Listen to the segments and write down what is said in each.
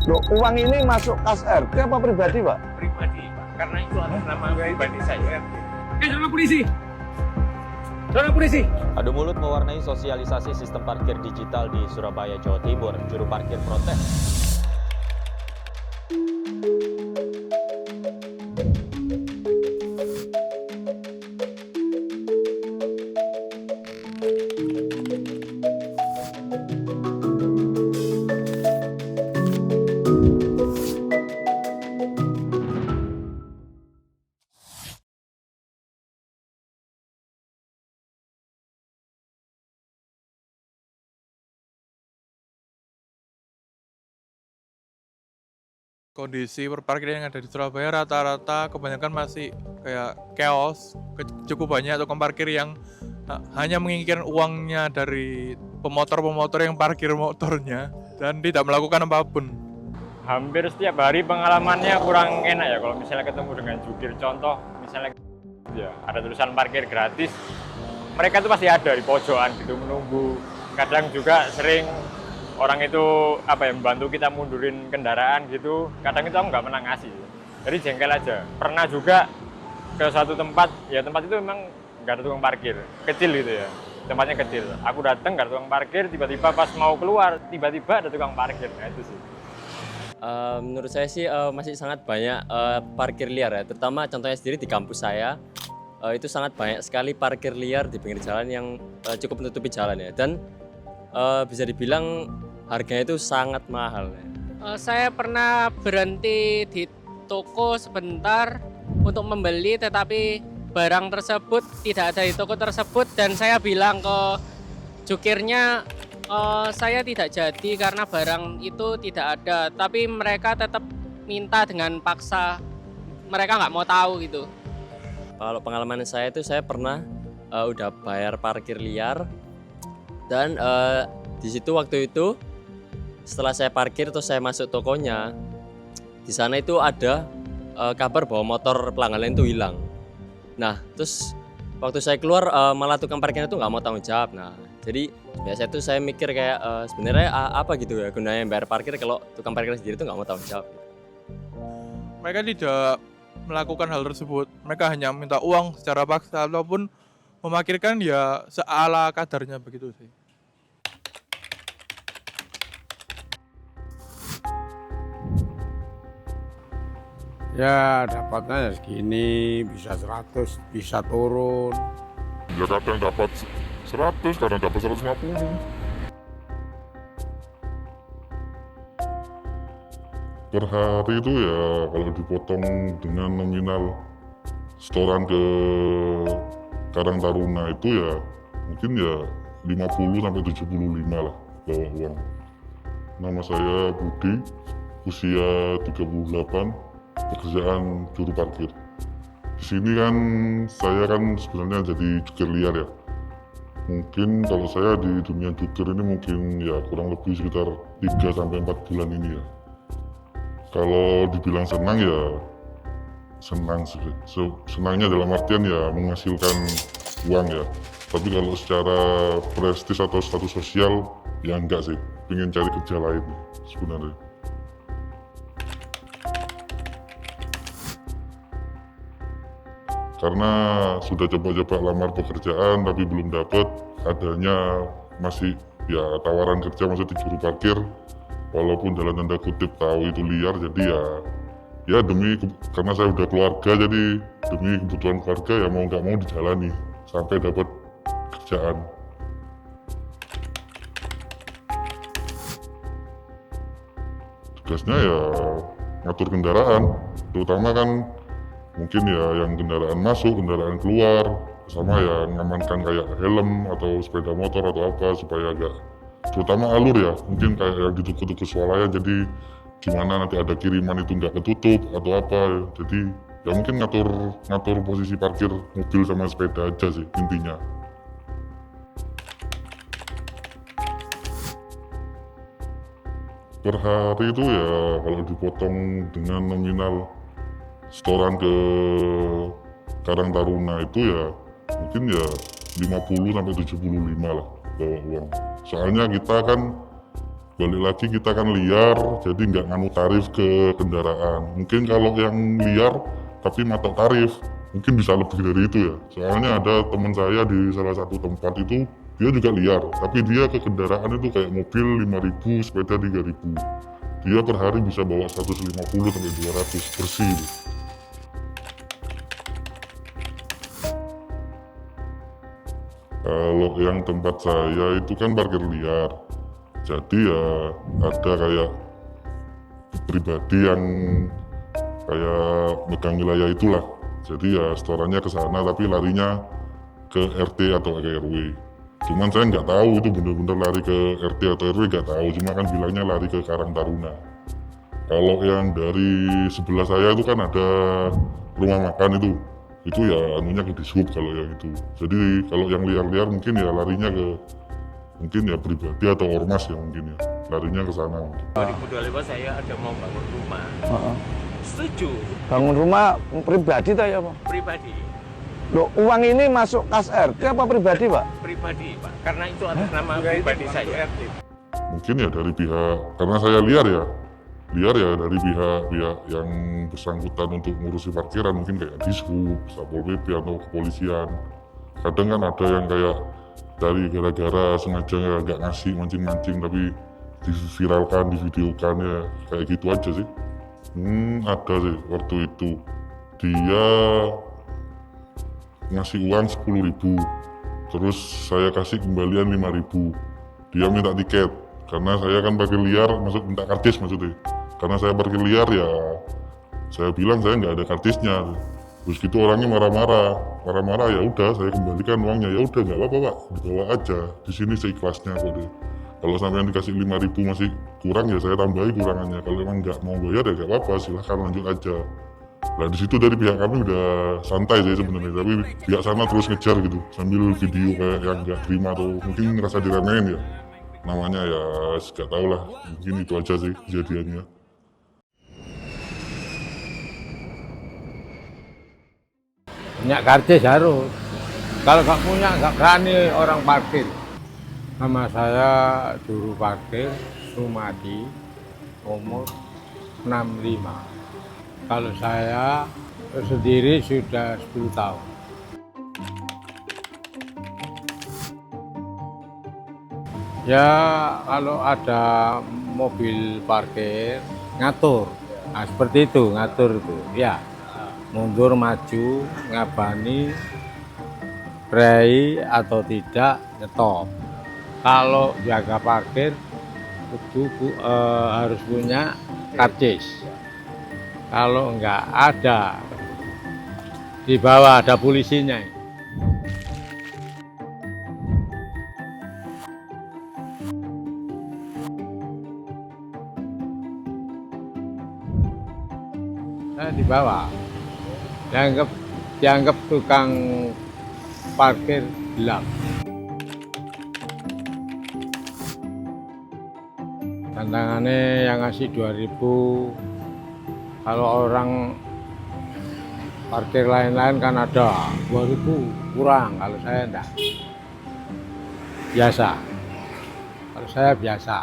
Loh, uang ini masuk kas RT apa pribadi, Pak? Pribadi, Pak. Karena itu atas nama pribadi saya. Jangan polisi! Jangan polisi! Adu mulut mewarnai sosialisasi sistem parkir digital di Surabaya, Jawa Timur. Juru parkir protes. Kondisi perparkiran yang ada di Surabaya rata-rata kebanyakan masih kayak chaos, cukup banyak tukang parkir yang hanya menginginkan uangnya dari pemotor-pemotor yang parkir motornya dan tidak melakukan apapun. Hampir setiap hari pengalamannya kurang enak ya kalau misalnya ketemu dengan jukir. Contoh misalnya ya ada tulisan parkir gratis, mereka itu pasti ada di pojokan gitu menunggu. Kadang juga sering orang itu membantu kita mundurin kendaraan gitu. Kadang itu aku nggak pernah ngasih, jadi jengkel aja. Pernah juga ke suatu tempat, ya tempat itu memang nggak ada tukang parkir, kecil gitu ya, tempatnya kecil. Aku datang nggak ada tukang parkir, tiba-tiba pas mau keluar tiba-tiba ada tukang parkir. Nah itu sih. Menurut saya sih masih sangat banyak parkir liar ya, terutama contohnya sendiri di kampus saya itu sangat banyak sekali parkir liar di pinggir jalan yang cukup menutupi jalan ya, dan bisa dibilang harganya itu sangat mahal ya. Saya pernah berhenti di toko sebentar untuk membeli, tetapi barang tersebut tidak ada di toko tersebut dan saya bilang ke jukirnya saya tidak jadi karena barang itu tidak ada, tapi mereka tetap minta dengan paksa, mereka nggak mau tahu gitu. Kalau pengalaman saya itu saya pernah udah bayar parkir liar dan di situ waktu itu setelah saya parkir terus saya masuk tokonya, di sana itu ada kabar bahwa motor pelanggan itu hilang. Nah terus waktu saya keluar malah tukang parkirnya itu nggak mau tanggung jawab. Nah jadi biasa itu saya mikir kayak sebenarnya apa gitu ya gunanya bayar parkir kalau tukang parkir sendiri itu nggak mau tanggung jawab. Mereka tidak melakukan hal tersebut, mereka hanya minta uang secara paksa ataupun memarkirkan ya seala kadarnya begitu sih. Ya dapatnya ya segini, bisa 100, bisa turun. Ya kadang dapat 100, kadang dapat 150. Per hari itu ya kalau dipotong dengan nominal setoran ke Karang Taruna itu ya mungkin ya 50 sampai 75 lah bawa uang. Nama saya Budi, usia 38, pekerjaan juru parkir. Di sini kan saya kan sebenarnya jadi jukir liar ya. Mungkin kalau saya di dunia jukir ini mungkin ya kurang lebih sekitar 3 sampai 4 bulan ini ya. Kalau dibilang senang ya senang sih. Senangnya dalam artian ya menghasilkan uang ya. Tapi kalau secara prestis atau status sosial ya enggak sih. Pengen cari kerja lain sebenarnya. Karena sudah coba-coba lamar pekerjaan tapi belum dapat, adanya masih ya tawaran kerja masih di juru parkir, walaupun dalam tanda kutip tahu itu liar, jadi ya demi karena saya udah keluarga, jadi demi kebutuhan keluarga ya mau nggak mau dijalani sampai dapat kerjaan. Tugasnya ya ngatur kendaraan, terutama kan mungkin ya yang kendaraan masuk, kendaraan keluar, sama ya ngamankan kayak helm atau sepeda motor atau apa supaya agak, terutama alur ya, mungkin kayak yang di tuku-tuku swalayan, jadi gimana nanti ada kiriman itu nggak ketutup atau apa, jadi ya mungkin ngatur posisi parkir mobil sama sepeda aja sih intinya. Per hari itu ya kalau dipotong dengan nominal setoran ke Karang Taruna itu ya mungkin ya 50 sampai 75 lah bawa uang. Soalnya kita kan balik lagi kita kan liar, jadi nggak nganu tarif ke kendaraan. Mungkin kalau yang liar tapi matok tarif, mungkin bisa lebih dari itu ya. Soalnya ada teman saya di salah satu tempat itu, dia juga liar, tapi dia ke kendaraan itu kayak mobil 5.000, sepeda 3.000. Dia per hari bisa bawa 150 sampai 200 bersih. Kalau yang tempat saya itu kan parkir liar. Jadi ya ada kayak pribadi yang kayak megang wilayah itulah. Jadi ya setorannya ke sana tapi larinya ke RT atau ke RW. Cuman saya nggak tahu itu benar-benar lari ke RT atau RW, nggak tahu. Cuma kan bilangnya lari ke Karang Taruna. Kalau yang dari sebelah saya itu kan ada rumah makan itu ya anunya ke Dishub kalau yang itu. Jadi kalau yang liar-liar mungkin ya larinya ke mungkin ya pribadi atau ormas ya mungkin ya larinya ke sana. 2025 saya ada mau bangun rumah. Setuju. Bangun rumah pribadi tak ya Pak? Pribadi. Loh, uang ini masuk kas RT apa pribadi Pak? Pribadi Pak. Karena itu atas nama pribadi saya. Mungkin ya dari pihak, karena saya liar ya dari pihak yang bersangkutan untuk ngurusi parkiran, mungkin kayak Dishub, Satpol PP atau kepolisian. Kadang kan ada yang kayak dari gara-gara sengaja nggak ngasih mancing-mancing tapi diviralkan, divideokan ya kayak gitu aja sih. Ada sih waktu itu dia ngasih uang 10.000, terus saya kasih kembalian 5.000. Dia minta tiket karena saya kan parkir liar, minta karcis maksudnya. Karena saya parkir liar ya saya bilang saya nggak ada karcisnya. Terus gitu orangnya marah-marah ya udah saya kembalikan uangnya, ya udah nggak apa-apa Pak, dibawa aja, di sini seikhlasnya kok deh. Kalau sampai yang dikasih 5.000 masih kurang ya saya tambahi kurangannya, kalau emang nggak mau bayar ya nggak apa-apa, silahkan lanjut aja. Nah di situ dari pihak kami udah santai sih sebenarnya, tapi pihak sana terus ngejar gitu sambil video kayak yang nggak terima atau mungkin ngerasa diremehin ya, namanya ya nggak tahu lah, mungkin itu aja sih kejadiannya. Punya karcis harus. Kalau nggak punya nggak berani orang parkir. Nama saya juru parkir Sumadi, umur 65. Kalau saya sendiri sudah 10 tahun. Ya kalau ada mobil parkir ngatur, nah seperti itu ngatur itu ya. Mundur maju, ngabani, rei atau tidak, nyetop. Kalau jaga parkir itu harus punya karcis. Kalau enggak ada, di bawah ada polisinya. Saya di bawah. Dianggap tukang parkir gelap. Tantangannya yang ngasih 2.000, kalau orang parkir lain-lain kan ada 2.000 kurang, kalau saya enggak. Biasa. Kalau saya biasa.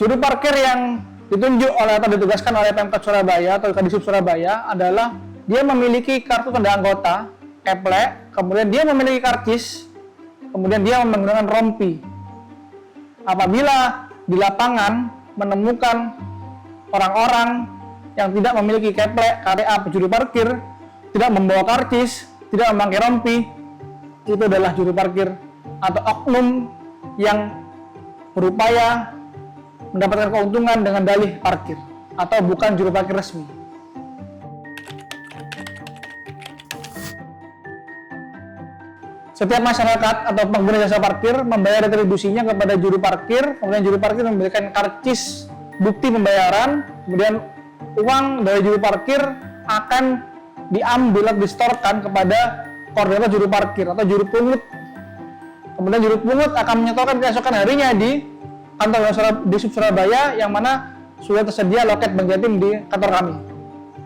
Juru parkir yang ditunjuk oleh atau ditugaskan oleh Pemkot Surabaya atau Kadisub Surabaya adalah dia memiliki kartu tanda anggota, keplek, kemudian dia memiliki karcis, kemudian dia menggunakan rompi. Apabila di lapangan menemukan orang-orang yang tidak memiliki keplek, KTA, juru parkir, tidak membawa karcis, tidak memakai rompi, itu adalah juru parkir atau oknum yang berupaya mendapatkan keuntungan dengan dalih parkir atau bukan juru parkir resmi. Setiap masyarakat atau pengguna jasa parkir membayar retribusinya kepada juru parkir, kemudian juru parkir memberikan karcis bukti pembayaran, kemudian uang dari juru parkir akan diambil atau disetorkan kepada koordinator juru parkir atau juru pungut. Kemudian juru pungut akan menyetorkan keesokan harinya di kantor Disub Surabaya yang mana sudah tersedia loket Bank Jatim di kantor kami.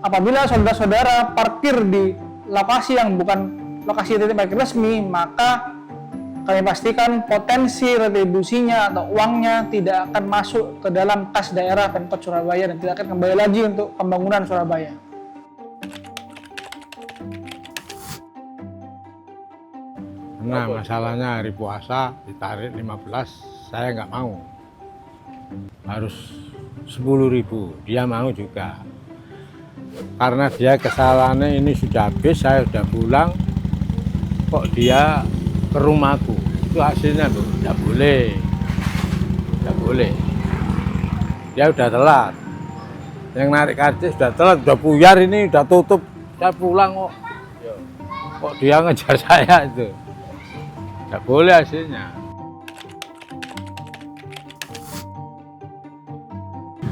Apabila saudara-saudara parkir di lokasi yang bukan lokasi titik parkir resmi, maka kami pastikan potensi retribusinya atau uangnya tidak akan masuk ke dalam kas daerah Pemkot Surabaya dan tidak akan kembali lagi untuk pembangunan Surabaya. Nah, masalahnya hari puasa ditarik 15, saya nggak mau. Harus 10.000, dia mau juga. Karena dia kesalahannya ini sudah habis, saya sudah pulang, kok dia ke rumahku. Itu hasilnya loh, nggak boleh. Nggak boleh. Dia udah telat. Yang narik karcis sudah telat, udah buyar ini, udah tutup. Saya pulang kok. Kok dia ngejar saya itu. Nggak boleh hasilnya.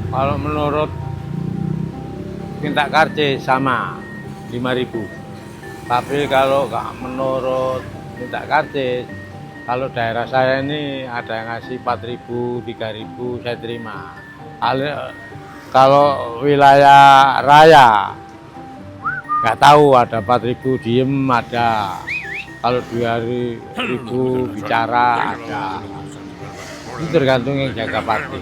Kalau menurut minta karcis sama 5.000. Tapi kalau nggak menurut minta karcis, kalau daerah saya ini ada yang ngasih 4.000, 3.000, saya terima. Kalau wilayah raya, nggak tahu ada 4.000 diem ada. Kalau 2.000 bicara ada. Itu tergantung yang jaga parkir.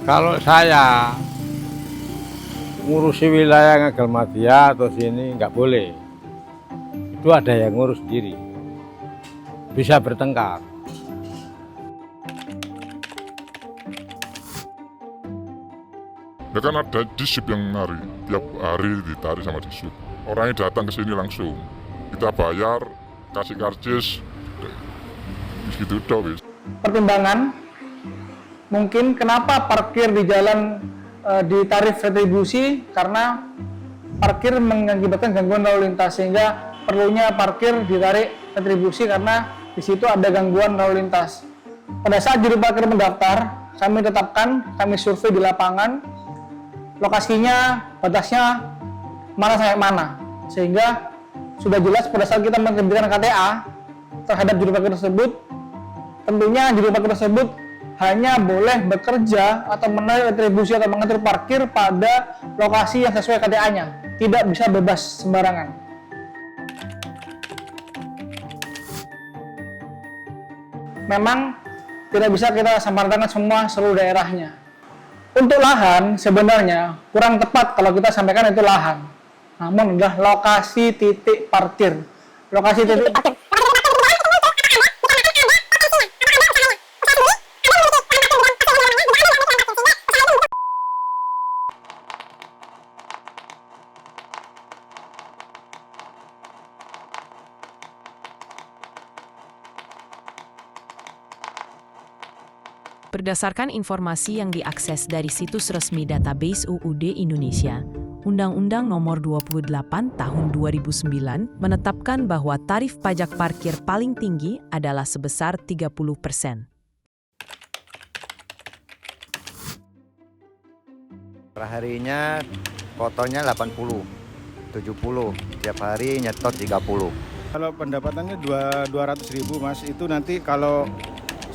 Kalau saya ngurusi wilayah Ngagalmadia atau sini nggak boleh. Itu ada yang ngurus sendiri. Bisa bertengkar. Ya kan ada disip yang nari, tiap hari ditarik sama disip. Orangnya datang ke sini langsung, kita bayar, kasih karcis, gitu dong. Pertimbangan mungkin kenapa parkir di jalan di tarif retribusi, karena parkir mengakibatkan gangguan lalu lintas sehingga perlunya parkir ditarik retribusi karena di situ ada gangguan lalu lintas. Pada saat juru parkir mendaftar, kami tetapkan, kami survei di lapangan lokasinya, batasnya mana sampai mana, sehingga sudah jelas pada saat kita mengerjakan KTA terhadap juru parkir tersebut, tentunya juru parkir tersebut hanya boleh bekerja atau menarik retribusi atau mengatur parkir pada lokasi yang sesuai KTA-nya, tidak bisa bebas sembarangan. Memang tidak bisa kita samaratakan semua seluruh daerahnya. Untuk lahan sebenarnya kurang tepat kalau kita sampaikan itu lahan, namun adalah lokasi titik parkir. Lokasi titik parkir. Berdasarkan informasi yang diakses dari situs resmi database UUD Indonesia, Undang-Undang Nomor 28 Tahun 2009 menetapkan bahwa tarif pajak parkir paling tinggi adalah sebesar 30%. Perharinya kotornya 80, 70, tiap hari nyetor 30. Kalau pendapatannya 200.000 Mas, itu nanti kalau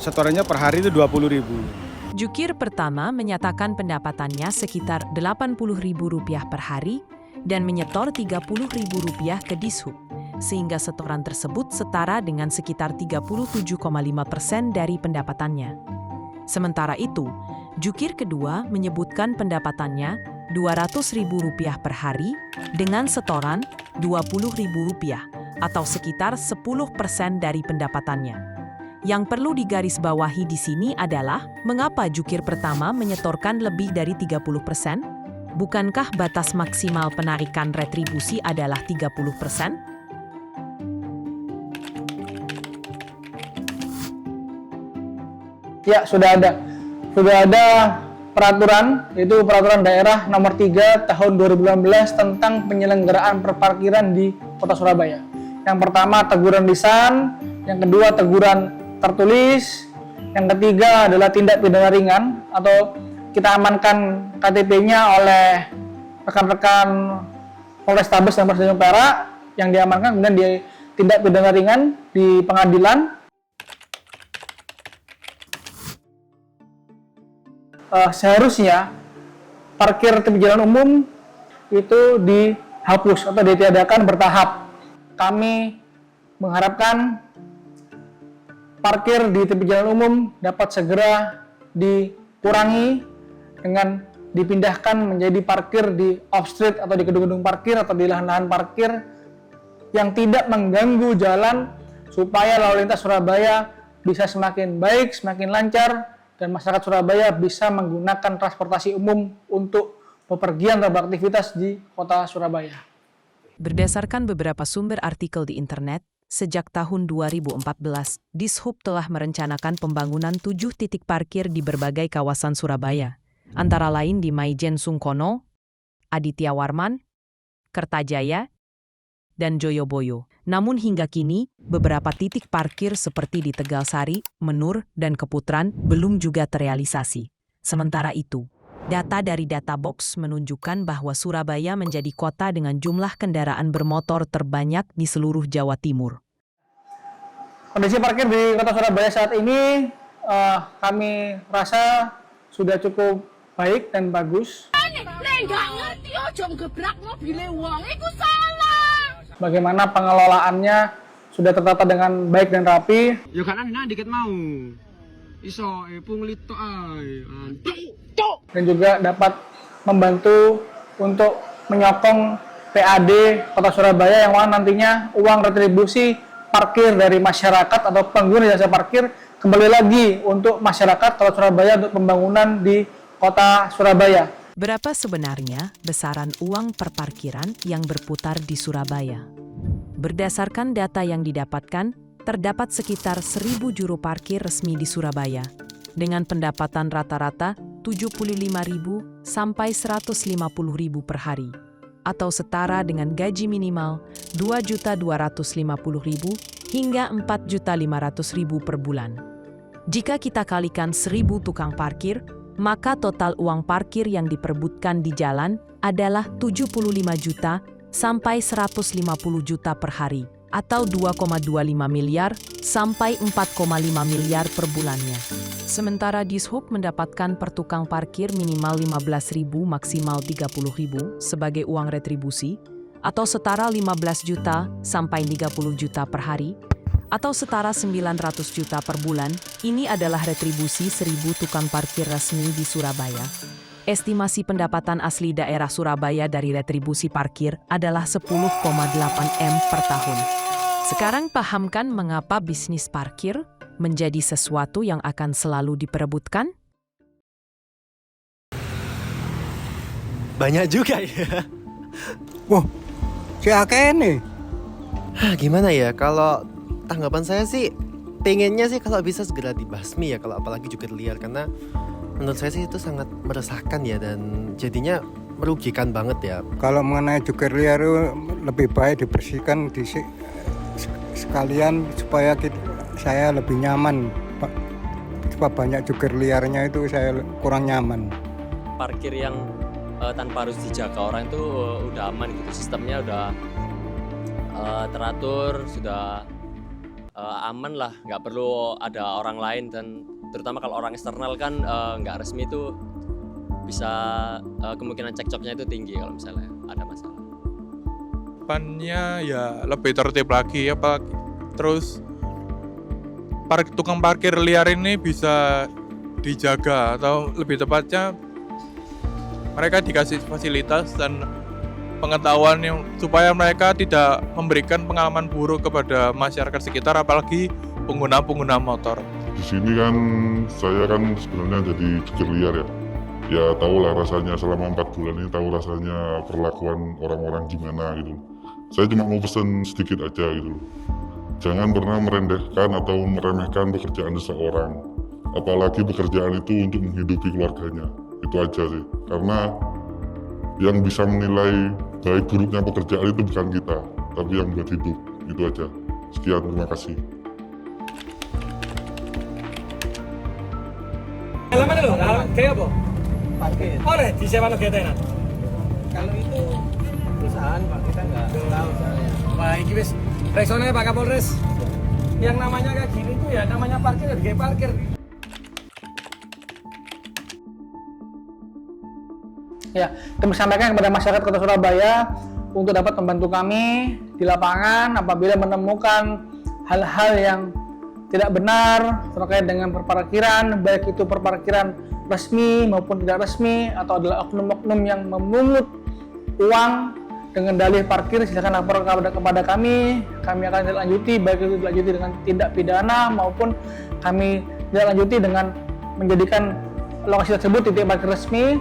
setorannya per hari itu 20.000. Jukir pertama menyatakan pendapatannya sekitar Rp80.000 per hari dan menyetor Rp30.000 ke Dishub, sehingga setoran tersebut setara dengan sekitar 37,5% dari pendapatannya. Sementara itu, jukir kedua menyebutkan pendapatannya Rp200.000 per hari dengan setoran Rp20.000 atau sekitar 10% dari pendapatannya. Yang perlu digarisbawahi di sini adalah mengapa jukir pertama menyetorkan lebih dari 30%? Bukankah batas maksimal penarikan retribusi adalah 30%? Ya, sudah ada peraturan, yaitu peraturan daerah nomor 3 tahun 2015 tentang penyelenggaraan perparkiran di Kota Surabaya. Yang pertama teguran lisan, yang kedua teguran tertulis, yang ketiga adalah tindak pidana ringan atau kita amankan KTP-nya oleh rekan-rekan Polrestabes dan Polres Tanjung Perak yang diamankan, kemudian ditindak pidana ringan di pengadilan. Seharusnya parkir tepi jalan umum itu dihapus atau ditiadakan bertahap. Kami mengharapkan parkir di tepi jalan umum dapat segera dikurangi dengan dipindahkan menjadi parkir di off-street atau di gedung-gedung parkir atau di lahan-lahan parkir yang tidak mengganggu jalan supaya lalu lintas Surabaya bisa semakin baik, semakin lancar, dan masyarakat Surabaya bisa menggunakan transportasi umum untuk bepergian atau beraktivitas di kota Surabaya. Berdasarkan beberapa sumber artikel di internet, sejak tahun 2014, Dishub telah merencanakan pembangunan 7 titik parkir di berbagai kawasan Surabaya, antara lain di Maijen Sungkono, Aditya Warman, Kertajaya, dan Joyoboyo. Namun hingga kini, beberapa titik parkir seperti di Tegalsari, Menur, dan Keputaran belum juga terrealisasi. Sementara itu, data dari Databox menunjukkan bahwa Surabaya menjadi kota dengan jumlah kendaraan bermotor terbanyak di seluruh Jawa Timur. Kondisi parkir di kota Surabaya saat ini kami rasa sudah cukup baik dan bagus. Bagaimana pengelolaannya sudah tertata dengan baik dan rapi. Ya kan dikit mau. Iso punglit tok ae. Dan juga dapat membantu untuk menyokong PAD Kota Surabaya yang mana nantinya uang retribusi parkir dari masyarakat atau pengguna jasa parkir kembali lagi untuk masyarakat Kota Surabaya untuk pembangunan di Kota Surabaya. Berapa sebenarnya besaran uang per parkiran yang berputar di Surabaya? Berdasarkan data yang didapatkan, terdapat sekitar 1.000 juru parkir resmi di Surabaya, dengan pendapatan rata-rata 75.000 sampai 150.000 per hari, atau setara dengan gaji minimal 2.250.000 hingga 4.500.000 per bulan. Jika kita kalikan 1.000 tukang parkir, maka total uang parkir yang diperebutkan di jalan adalah 75 juta sampai 150 juta per hari, atau 2,25 miliar sampai 4,5 miliar per bulannya. Sementara Dishub mendapatkan per tukang parkir minimal 15.000 maksimal 30.000 sebagai uang retribusi, atau setara 15 juta sampai 30 juta per hari, atau setara 900 juta per bulan. Ini adalah retribusi 1.000 tukang parkir resmi di Surabaya. Estimasi pendapatan asli daerah Surabaya dari retribusi parkir adalah 10,8 M per tahun. Sekarang pahamkan mengapa bisnis parkir menjadi sesuatu yang akan selalu diperebutkan? Banyak juga ya. Wah, si akeh nih. Gimana ya, kalau tanggapan saya sih pengennya sih kalau bisa segera dibasmi ya, kalau apalagi jukir liar, karena menurut saya sih itu sangat meresahkan ya, dan jadinya merugikan banget ya. Kalau mengenai jukir liar itu lebih baik dibersihkan sekalian supaya saya lebih nyaman. Supaya banyak jukir liarnya itu saya kurang nyaman. Parkir yang tanpa harus dijaga orang itu udah aman gitu, sistemnya udah teratur, sudah aman lah, nggak perlu ada orang lain, dan terutama kalau orang eksternal kan nggak resmi itu bisa kemungkinan cekcoknya itu tinggi kalau misalnya ada masalah. Depannya ya lebih tertib lagi ya Pak. Terus tukang parkir liar ini bisa dijaga, atau lebih tepatnya mereka dikasih fasilitas dan pengetahuan yang supaya mereka tidak memberikan pengalaman buruk kepada masyarakat sekitar, apalagi pengguna-pengguna motor. Di sini kan saya kan sebenarnya jadi jukir liar ya. Ya tahu lah rasanya selama 4 bulan ini, tahu rasanya perlakuan orang-orang gimana gitu. Saya cuma mau pesan sedikit aja gitu. Jangan pernah merendahkan atau meremehkan pekerjaan seseorang. Apalagi pekerjaan itu untuk menghidupi keluarganya. Itu aja sih. Karena yang bisa menilai baik buruknya pekerjaan itu bukan kita, tapi yang buat hidup. Itu aja. Sekian, terima kasih. Alamat lo, kayak apa? Parkir. Oleh di sewa kegiatan. Kalau itu perusahaan Pak, kita nggak tahu soalnya. Wah, ini wis resone Pak Kapolres. Yang namanya kayak gini tuh ya namanya parkir, ya kayak parkir. Ya, kami sampaikan kepada masyarakat Kota Surabaya untuk dapat membantu kami di lapangan apabila menemukan hal-hal yang tidak benar terkait dengan perparkiran, baik itu perparkiran resmi maupun tidak resmi, atau adalah oknum-oknum yang memungut uang dengan dalih parkir, silakan lapor kepada kami akan lanjuti, baik itu dilanjuti dengan tindak pidana maupun kami lanjuti dengan menjadikan lokasi tersebut titik parkir resmi